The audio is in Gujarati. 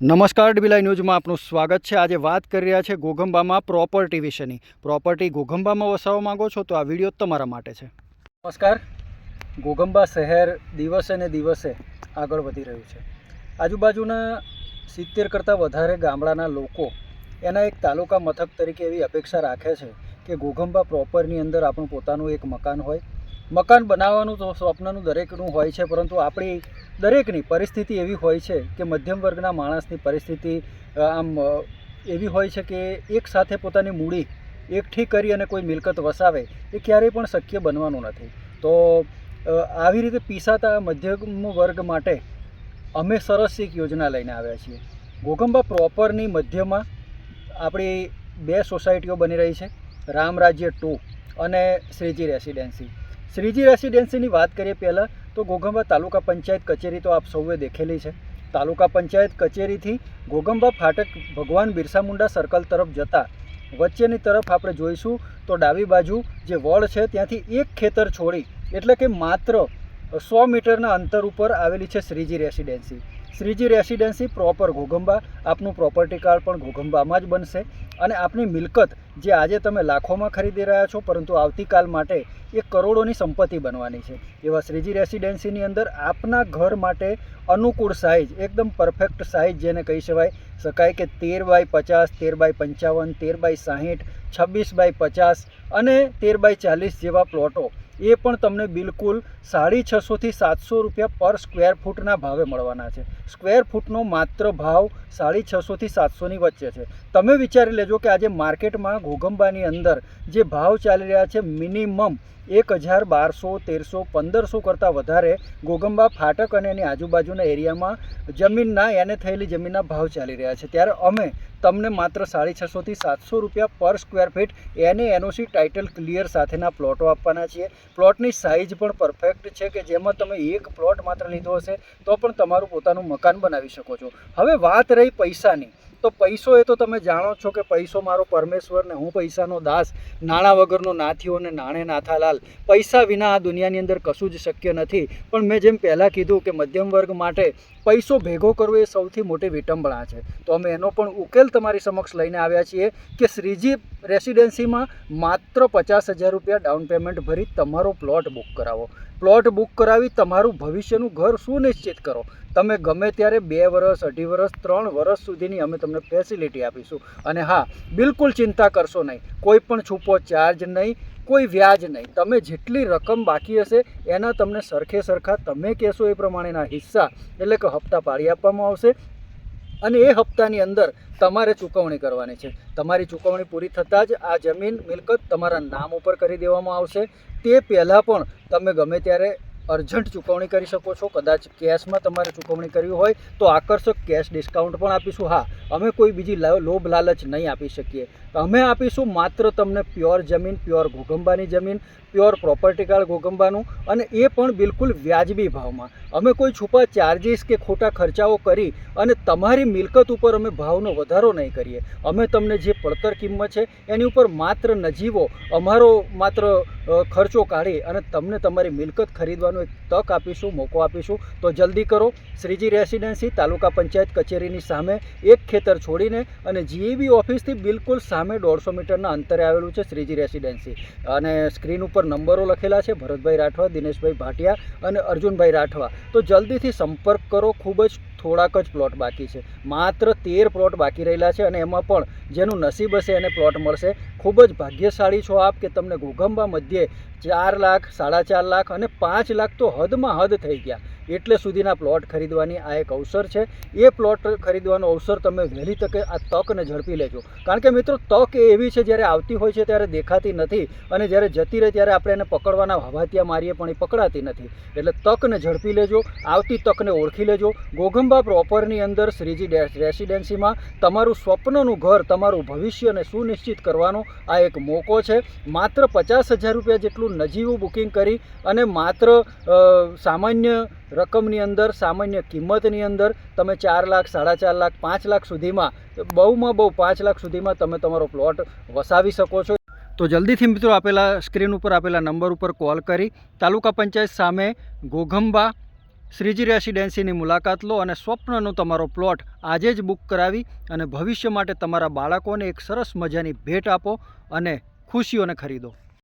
નમસ્કાર ડીબીલાઈ ન્યૂઝમાં આપનું સ્વાગત છે। આજે વાત કરી રહ્યા છે ઘોઘંબામાં પ્રોપર્ટી વિશેની। પ્રોપર્ટી ઘોઘંબામાં વસાવવા માંગો છો તો આ વિડીયો તમારા માટે છે। નમસ્કાર। ઘોઘંબા શહેર દિવસે ને દિવસે આગળ વધી રહ્યું છે। આજુબાજુના 70 કરતાં વધારે ગામડાના લોકો એના એક તાલુકા મથક તરીકે એવી અપેક્ષા રાખે છે કે ઘોઘંબા પ્રોપરની અંદર આપણું પોતાનું એક મકાન હોય। મકાન બનાવવાનું તો સ્વપ્નનું દરેકનું હોય છે, પરંતુ આપણી દરેકની પરિસ્થિતિ એવી હોય છે કે મધ્યમ વર્ગના માણસની પરિસ્થિતિ આમ એવી હોય છે કે એક સાથે પોતાની મૂડી એકઠી કરી અને કોઈ મિલકત વસાવે એ ક્યારેય પણ શક્ય બનવાનું નથી। તો આવી રીતે પીસાતા મધ્યમ વર્ગ માટે અમે સરસ એક યોજના લઈને આવ્યા છીએ। ઘોઘંબા પ્રોપરની મધ્યમાં આપણી 2 સોસાયટીઓ બની રહી છે, રામરાજ્ય 2 અને શ્રીજી રેસિડેન્સી। શ્રીજી રેસિડેન્સીની વાત કરીએ પહેલાં તો ઘોઘંબા તાલુકા પંચાયત કચેરી તો આપ સૌએ દેખેલી છે। તાલુકા પંચાયત કચેરીથી ઘોઘંબા ફાટક ભગવાન બિરસા મુંડા સર્કલ તરફ જતા વચ્ચેની તરફ આપણે જોઈશું તો ડાબી બાજુ જે વળ છે ત્યાંથી એક ખેતર છોડી એટલે કે માત્ર 100 મીટરના અંતર ઉપર આવેલી છે Shriji residency. Shriji residency proper Ghoghamba, આપનું પ્રોપર્ટી કાર્ડ પણ ઘોઘંબામાં જ બનશે અને આપની મિલકત જે આજે તમે લાખોમાં ખરીદી રહ્યા છો પરંતુ આવતીકાલ માટે 1 કરોડોની સંપત્તિ બનવાની છે। એવા શ્રીજી રેસિડેન્સીની અંદર આપના ઘર માટે અનુકૂળ સાઇઝ, એકદમ પરફેક્ટ સાઇઝ જેને કહી શકાય કે 13x50, 13x55, 13x60, 26x50 અને 13x40 જેવા પ્લોટો એ પણ તમને બિલકુલ 650 થી 700 રૂપિયા પર સ્ક્વેર ફૂટના ભાવે મળવાના છે। સ્ક્વેર ફૂટનો માત્ર ભાવ 650 થી 700ની વચ્ચે છે। તમે વિચારી લેજો કે આજે માર્કેટમાં ઘોઘંબાની અંદર જે ભાવ ચાલી રહ્યા છે મિનિમમ 1200, 1300, 1500 કરતાં વધારે ઘોઘંબા ફાટક અને એની આજુબાજુના એરિયામાં જમીનના એને થયેલી જમીનના ભાવ ચાલી રહ્યા છે। ત્યારે અમે તમને માત્ર 650 થી 700 રૂપિયા પર square feet NOC title clear સાથેના પ્લોટો આપવાના છીએ। પ્લોટની સાઇઝ પણ પરફેક્ટ છે કે જેમાં તમે એક પ્લોટ માત્ર લીધો હશે તો પણ તમારું પોતાનું મકાન બનાવી શકો છો। હવે વાત રહી પૈસાની, તો પૈસો એ તો તમે જાણો છો કે પૈસો મારો પરમેશ્વર ને હું પૈસાનો દાસ, નાણાં વગરનો નાથીઓ ને નાણે નાથાલાલ। પૈસા વિના આ દુનિયાની અંદર કશું જ શક્ય નથી। પણ મેં જેમ પહેલાં કીધું કે મધ્યમ વર્ગ માટે પૈસો ભેગો કરવો એ સૌથી મોટી વિટંબણા છે। તો અમે એનો પણ ઉકેલ તમારી સમક્ષ લઈને આવ્યા છીએ કે શ્રીજી રેસિડેન્સીમાં માત્ર 50,000 રૂપિયા ડાઉન પેમેન્ટ ભરી તમારો પ્લોટ બુક કરાવો। પ્લોટ બુક કરાવી તમારું ભવિષ્યનું ઘર સુનિશ્ચિત કરો। તમે ગમે ત્યારે 2 વર્ષ, 2.5 વર્ષ, 3 વર્ષ સુધીની અમે તમને ફેસિલિટી આપીશું। અને હા, બિલકુલ ચિંતા કરશો નહીં, કોઈ પણ છૂપો ચાર્જ નહીં, કોઈ વ્યાજ નહીં। તમે જેટલી રકમ બાકી હશે એના તમને સરખે સરખા તમે કહેશો એ પ્રમાણેના હિસ્સા એટલે કે હપ્તા પાડી આપવામાં આવશે અને એ હપ્તાની અંદર તમારે ચૂકવણી કરવાની છે। તમારી ચૂકવણી પૂરી થતાં જ આ જમીન મિલકત તમારા નામ ઉપર કરી દેવામાં આવશે। તે પહેલાં પણ તમે ગમે ત્યારે અર્જન્ટ ચૂકવણી કરી શકો છો। કદાચ કેશમાં તમારે ચૂકવણી કરવી હોય તો આકર્ષક કેશ ડિસ્કાઉન્ટ પણ આપીશું। હા, અમે કોઈ બીજી લોભ લાલચ નહીં આપી શકીએ। અમે આપીશું માત્ર તમને પ્યોર જમીન, પ્યોર ઘોઘંબાની જમીન, પ્યોર પ્રોપર્ટી કાર્ડ ઘોઘંબાનું અને એ પણ બિલકુલ વ્યાજબી ભાવમાં। અમે કોઈ છુપા ચાર્જીસ કે ખોટા ખર્ચાઓ કરી અને તમારી મિલકત ઉપર અમે ભાવનો વધારો નહીં કરીએ। અમે તમને જે પડતર કિંમત છે એની ઉપર માત્ર નજીવો અમારો માત્ર ખર્ચો કાઢી અને તમને તમારી મિલકત ખરીદવાનો એક તક આપીશું, મોકો આપીશું। તો જલ્દી કરો। શ્રીજી રેસિડેન્સી તાલુકા પંચાયત કચેરીની સામે એક ખેતર છોડીને અને જીઈબી ઓફિસથી બિલકુલ સામે 150 મીટરના અંતરે આવેલું છે શ્રીજી રેસિડેન્સી। અને સ્ક્રીન ઉપર નંબરો લખેલા છે, ભરતભાઈ રાઠવા, દિનેશભાઈ ભાટિયા અને અર્જુનભાઈ રાઠવા। તો જલ્દીથી સંપર્ક કરો। ખૂબ જ થોડાક જ પ્લોટ બાકી છે, માત્ર 13 પ્લોટ બાકી રહેલા છે અને એમાં પણ જેનું નસીબ હશે એને પ્લોટ મળશે। ખૂબ જ ભાગ્યશાળી છો આપ કે તમને ઘોઘંબા મધ્યે 4 લાખ, 4.5 લાખ અને 5 લાખ તો હદમાં હદ થઈ ગયા એટલે સુધીના પ્લોટ ખરીદવાની આ એક અવસર છે। એ પ્લોટ ખરીદવાનો અવસર તમે વહેલી તકે આ તકને ઝડપી લેજો। કારણ કે મિત્રો, તક એ એવી છે જ્યારે આવતી હોય છે ત્યારે દેખાતી નથી અને જ્યારે જતી રહે ત્યારે આપણે એને પકડવાના હવાતિયા મારીએ પણ એ પકડાતી નથી। એટલે તકને ઝડપી લેજો, આવતી તકને ઓળખી લેજો। ઘોઘંબા પ્રોપરની અંદર શ્રીજી રેસિડેન્સીમાં તમારું સ્વપ્નનું ઘર, તમારું ભવિષ્યને સુનિશ્ચિત કરવાનો આ એક મોકો છે। માત્ર 50,000 રૂપિયા જેટલું નજીવું બુકિંગ કરી અને માત્ર સામાન્ય રકમની અંદર, સામાન્ય કિંમતની અંદર તમે 4 લાખ, 4.5 લાખ, 5 લાખ સુધીમાં, બહુમાં બહુ 5 લાખ સુધીમાં તમે તમારો પ્લોટ વસાવી શકો છો। તો જલ્દીથી મિત્રો આપેલા સ્ક્રીન ઉપર આપેલા નંબર ઉપર કોલ કરી તાલુકા પંચાયત સામે ઘોઘંબા શ્રીજી રેસિડેન્સીની મુલાકાત લો અને સ્વપ્નનો તમારો પ્લોટ આજે જ બુક કરાવી અને ભવિષ્ય માટે તમારા બાળકોને એક સરસ મજાની ભેટ આપો અને ખુશીઓને ખરીદો.